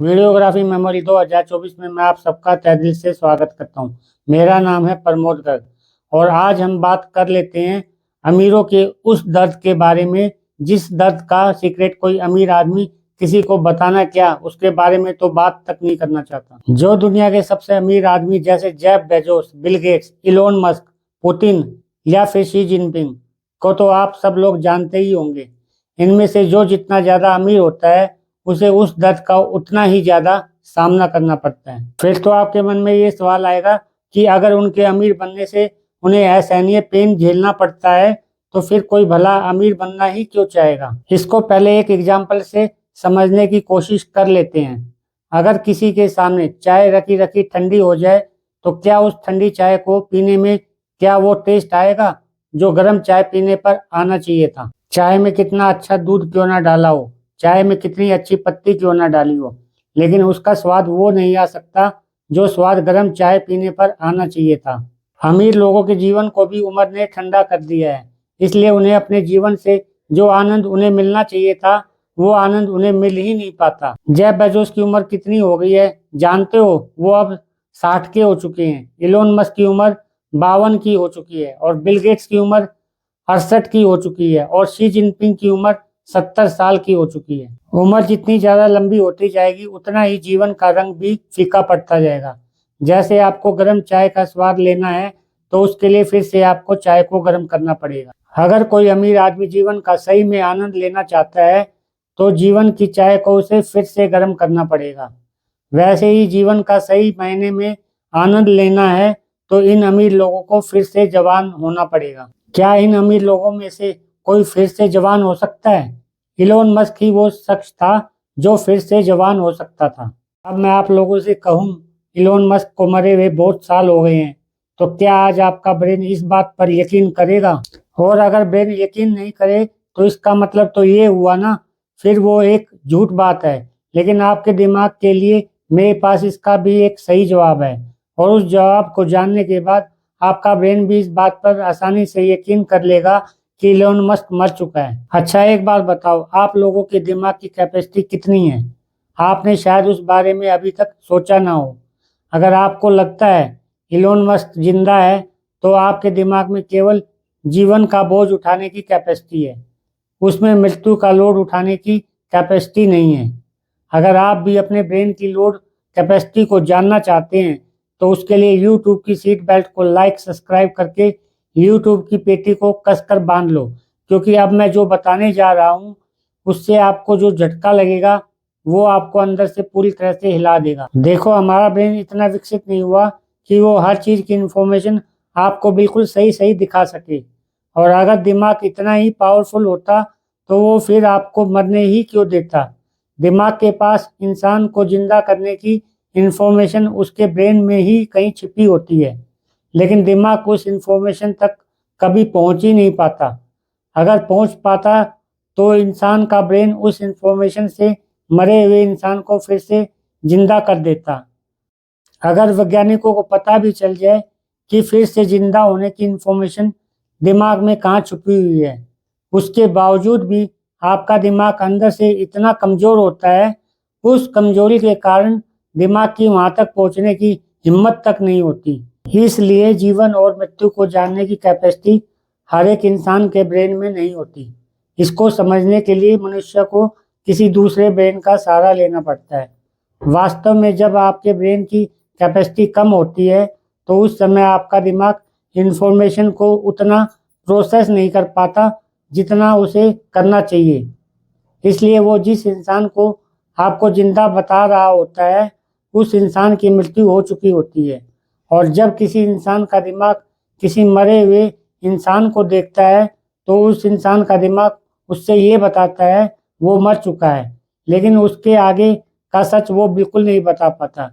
Videography memory 2024 में मैं आप सबका तहे दिल से स्वागत करता हूं। मेरा नाम है प्रमोद गर्ग और आज हम बात कर लेते हैं अमीरों के उस दर्द के बारे में जिस दर्द का सीक्रेट कोई अमीर आदमी किसी को बताना क्या उसके बारे में तो बात तक नहीं करना चाहता। जो दुनिया के सबसे अमीर आदमी जैसे Jeff Bezos, Bill Gates, Elon Musk, Putin या फिर शी जिनपिंग को तो आप सब लोग जानते ही होंगे। इनमें से जो जितना ज्यादा अमीर होता है उसे उस दर्द का उतना ही ज्यादा सामना करना पड़ता है। फिर तो आपके मन में ये सवाल आएगा कि अगर उनके अमीर बनने से उन्हें असहनीय पेन झेलना पड़ता है तो फिर कोई भला अमीर बनना ही क्यों चाहेगा। इसको पहले एक एग्जाम्पल से समझने की कोशिश कर लेते हैं। अगर किसी के सामने चाय रखी रखी ठंडी हो जाए तो क्या उस ठंडी चाय को पीने में क्या वो टेस्ट आएगा जो गर्म चाय पीने पर आना चाहिए था। चाय में कितना अच्छा दूध क्यों ना डाला हो, चाय में कितनी अच्छी पत्ती क्यों ना डाली हो, लेकिन उसका स्वाद वो नहीं आ सकता जो स्वाद गर्म चाय पीने पर आना चाहिए था। अमीर लोगों के जीवन को भी उम्र ने ठंडा कर दिया है, इसलिए उन्हें अपने जीवन से जो आनंद उन्हें मिलना चाहिए था वो आनंद उन्हें मिल ही नहीं पाता। जेफ बेजोस की उम्र कितनी हो गई है जानते हो? वो अब 60 के हो चुके हैं। इलोन मस्क की उम्र 52 की हो चुकी है और बिल गेट्स की उम्र 68 की हो चुकी है और शी जिनपिंग की उम्र 70 साल की हो चुकी है। उम्र जितनी ज्यादा लंबी होती जाएगी उतना ही जीवन का रंग भी फीका पड़ता जाएगा। जैसे आपको गर्म चाय का स्वाद लेना है तो उसके लिए फिर से आपको चाय को गर्म करना पड़ेगा। अगर कोई अमीर आदमी जीवन का सही में आनंद लेना चाहता है तो जीवन की चाय को उसे फिर से गर्म करना पड़ेगा। वैसे ही जीवन का सही मायने में आनंद लेना है तो इन अमीर लोगों को फिर से जवान होना पड़ेगा। क्या इन अमीर लोगों में से कोई फिर से जवान हो सकता है? इलोन मस्क ही वो शख्स था जो फिर से जवान हो सकता था। अब मैं आप लोगों से कहूँ इलोन मस्क को मरे हुए बहुत साल हो गए हैं, तो क्या आज आपका ब्रेन इस बात पर यकीन करेगा? और अगर ब्रेन यकीन नहीं करे तो इसका मतलब तो ये हुआ ना, फिर वो एक झूठ बात है। लेकिन आपके दिमाग के लिए मेरे पास इसका भी एक सही जवाब है और उस जवाब को जानने के बाद आपका ब्रेन भी इस बात पर आसानी से यकीन कर लेगा कि इलोन मस्क मर चुका है। अच्छा एक बात बताओ, आप लोगों के दिमाग की कैपेसिटी कितनी है? आपने शायद उस बारे में अभी तक सोचा ना हो। अगर आपको लगता है इलोन मस्क जिंदा है तो आपके दिमाग में केवल जीवन का बोझ उठाने की कैपेसिटी है, उसमें मृत्यु का लोड उठाने की कैपेसिटी नहीं है। अगर आप भी अपने ब्रेन की लोड कैपेसिटी को जानना चाहते हैं तो उसके लिए यूट्यूब की सीट बेल्ट को लाइक सब्सक्राइब करके यूट्यूब की पेटी को कसकर बांध लो, क्योंकि अब मैं जो बताने जा रहा हूँ उससे आपको जो झटका लगेगा वो आपको अंदर से पूरी तरह से हिला देगा। देखो हमारा ब्रेन इतना विकसित नहीं हुआ कि वो हर चीज की इंफॉर्मेशन आपको बिल्कुल सही सही दिखा सके, और अगर दिमाग इतना ही पावरफुल होता तो वो फिर आपको मरने ही क्यों देता। दिमाग के पास इंसान को जिंदा करने की इंफॉर्मेशन उसके ब्रेन में ही कहीं छिपी होती है, लेकिन दिमाग उस इंफॉर्मेशन तक कभी पहुंच ही नहीं पाता। अगर पहुंच पाता तो इंसान का ब्रेन उस इंफॉर्मेशन से मरे हुए इंसान को फिर से जिंदा कर देता। अगर वैज्ञानिकों को पता भी चल जाए कि फिर से जिंदा होने की इंफॉर्मेशन दिमाग में कहाँ छुपी हुई है, उसके बावजूद भी आपका दिमाग अंदर से इतना कमजोर होता है, उस कमजोरी के कारण दिमाग की वहां तक पहुंचने की हिम्मत तक नहीं होती। इसलिए जीवन और मृत्यु को जानने की कैपेसिटी हर एक इंसान के ब्रेन में नहीं होती। इसको समझने के लिए मनुष्य को किसी दूसरे ब्रेन का सहारा लेना पड़ता है। वास्तव में जब आपके ब्रेन की कैपेसिटी कम होती है तो उस समय आपका दिमाग इंफॉर्मेशन को उतना प्रोसेस नहीं कर पाता जितना उसे करना चाहिए। इसलिए वो जिस इंसान को आपको जिंदा बता रहा होता है उस इंसान की मृत्यु हो चुकी होती है, और जब किसी इंसान का दिमाग किसी मरे हुए इंसान को देखता है तो उस इंसान का दिमाग उससे ये बताता है वो मर चुका है, लेकिन उसके आगे का सच वो बिल्कुल नहीं बता पाता।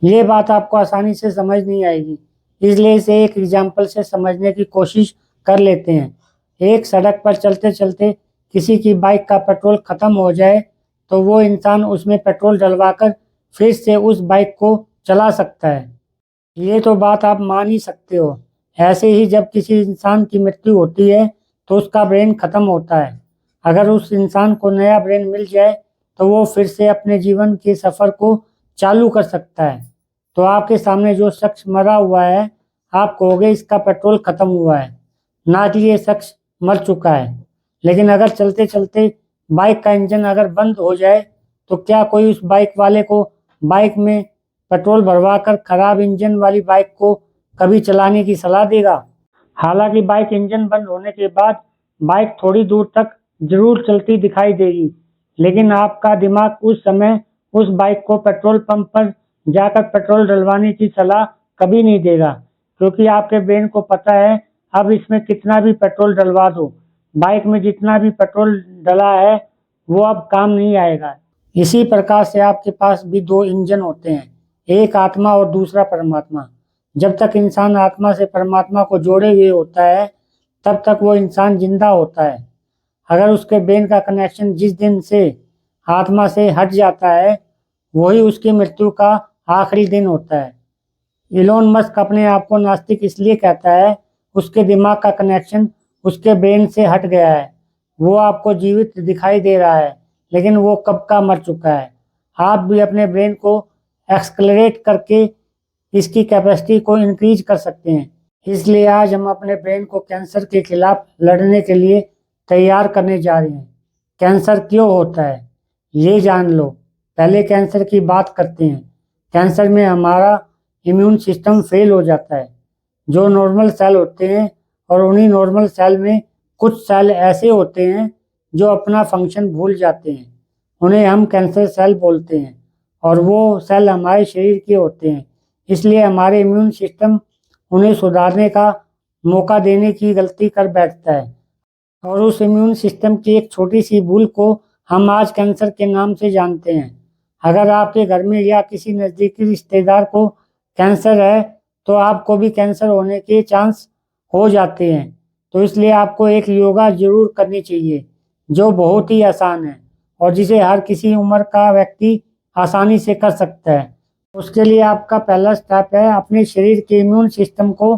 ये बात आपको आसानी से समझ नहीं आएगी, इसलिए इसे एक एग्जाम्पल से समझने की कोशिश कर लेते हैं। एक सड़क पर चलते चलते किसी की बाइक का पेट्रोल खत्म हो जाए तो वो इंसान उसमें पेट्रोल डलवाकर फिर से उस बाइक को चला सकता है। ये तो बात आप मान ही सकते हो। ऐसे ही जब किसी इंसान की मृत्यु होती है तो उसका ब्रेन खत्म होता है। अगर उस इंसान को नया ब्रेन मिल जाए तो वो फिर से अपने जीवन के सफ़र को चालू कर सकता है। तो आपके सामने जो शख्स मरा हुआ है, आप कहोगे इसका पेट्रोल ख़त्म हुआ है, ना कि ये शख्स मर चुका है। लेकिन अगर चलते चलते बाइक का इंजन अगर बंद हो जाए तो क्या कोई उस बाइक वाले को बाइक में पेट्रोल भरवाकर खराब इंजन वाली बाइक को कभी चलाने की सलाह देगा? हालांकि बाइक इंजन बंद होने के बाद बाइक थोड़ी दूर तक जरूर चलती दिखाई देगी, लेकिन आपका दिमाग उस समय उस बाइक को पेट्रोल पंप पर जाकर पेट्रोल डलवाने की सलाह कभी नहीं देगा, क्योंकि आपके ब्रेन को पता है अब इसमें कितना भी पेट्रोल डलवा दो, बाइक में जितना भी पेट्रोल डला है वो अब काम नहीं आएगा। इसी प्रकार से आपके पास भी दो इंजन होते हैं, एक आत्मा और दूसरा परमात्मा। जब तक इंसान आत्मा से परमात्मा को जोड़े हुए होता है तब तक वो इंसान जिंदा होता है। अगर उसके ब्रेन का कनेक्शन जिस दिन से आत्मा से हट जाता है वही उसकी मृत्यु का आखिरी दिन होता है। इलोन मस्क अपने आप को नास्तिक इसलिए कहता है, उसके दिमाग का कनेक्शन उसके ब्रेन से हट गया है। वो आपको जीवित दिखाई दे रहा है लेकिन वो कब का मर चुका है। आप भी अपने ब्रेन को एक्सक्लरेट करके इसकी कैपेसिटी को इंक्रीज कर सकते हैं। इसलिए आज हम अपने ब्रेन को कैंसर के खिलाफ लड़ने के लिए तैयार करने जा रहे हैं। कैंसर क्यों होता है ये जान लो। पहले कैंसर की बात करते हैं। कैंसर में हमारा इम्यून सिस्टम फेल हो जाता है। जो नॉर्मल सेल होते हैं और उन्हीं नॉर्मल सेल में कुछ सेल ऐसे होते हैं जो अपना फंक्शन भूल जाते हैं, उन्हें हम कैंसर सेल बोलते हैं और वो सेल हमारे शरीर के होते हैं। इसलिए हमारे इम्यून सिस्टम उन्हें सुधारने का मौका देने की गलती कर बैठता है और उस इम्यून सिस्टम की एक छोटी सी भूल को हम आज कैंसर के नाम से जानते हैं। अगर आपके घर में या किसी नज़दीकी रिश्तेदार को कैंसर है तो आपको भी कैंसर होने के चांस हो जाते हैं। तो इसलिए आपको एक योगा जरूर करनी चाहिए जो बहुत ही आसान है और जिसे हर किसी उम्र का व्यक्ति आसानी से कर सकता है। उसके लिए आपका पहला स्टेप है अपने शरीर के इम्यून सिस्टम को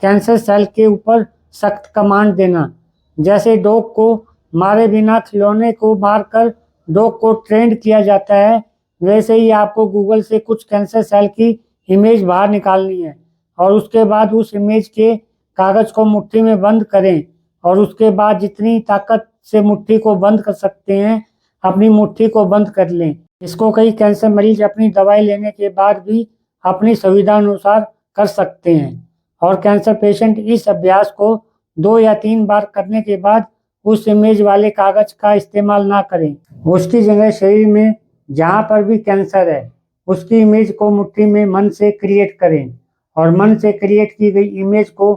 कैंसर सेल के ऊपर सख्त कमांड देना। जैसे डॉग को मारे बिना खिलौने को मारकर डॉग को ट्रेंड किया जाता है, वैसे ही आपको गूगल से कुछ कैंसर सेल की इमेज बाहर निकालनी है और उसके बाद उस इमेज के कागज को मुट्ठी में बंद करें और उसके बाद जितनी ताकत से मुट्ठी को बंद कर सकते हैं अपनी मुट्ठी को बंद कर लें। इसको कई कैंसर मरीज अपनी दवाई लेने के बाद भी अपनी सुविधा अनुसार कर सकते हैं और कैंसर पेशेंट इस अभ्यास को 2 या 3 बार करने के बाद उस इमेज वाले कागज का इस्तेमाल ना करें। उसकी जगह शरीर में जहाँ पर भी कैंसर है उसकी इमेज को मुट्ठी में मन से क्रिएट करें और मन से क्रिएट की गई इमेज को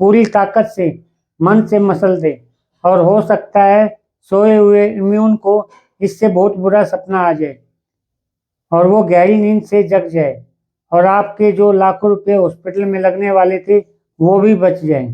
पूरी ताकत से मन से मसल दें और हो सकता है सोए हुए इम्यून को इससे बहुत बुरा सपना आ जाए और वो गहरी नींद से जग जाए और आपके जो लाखों रुपए हॉस्पिटल में लगने वाले थे वो भी बच जाएं।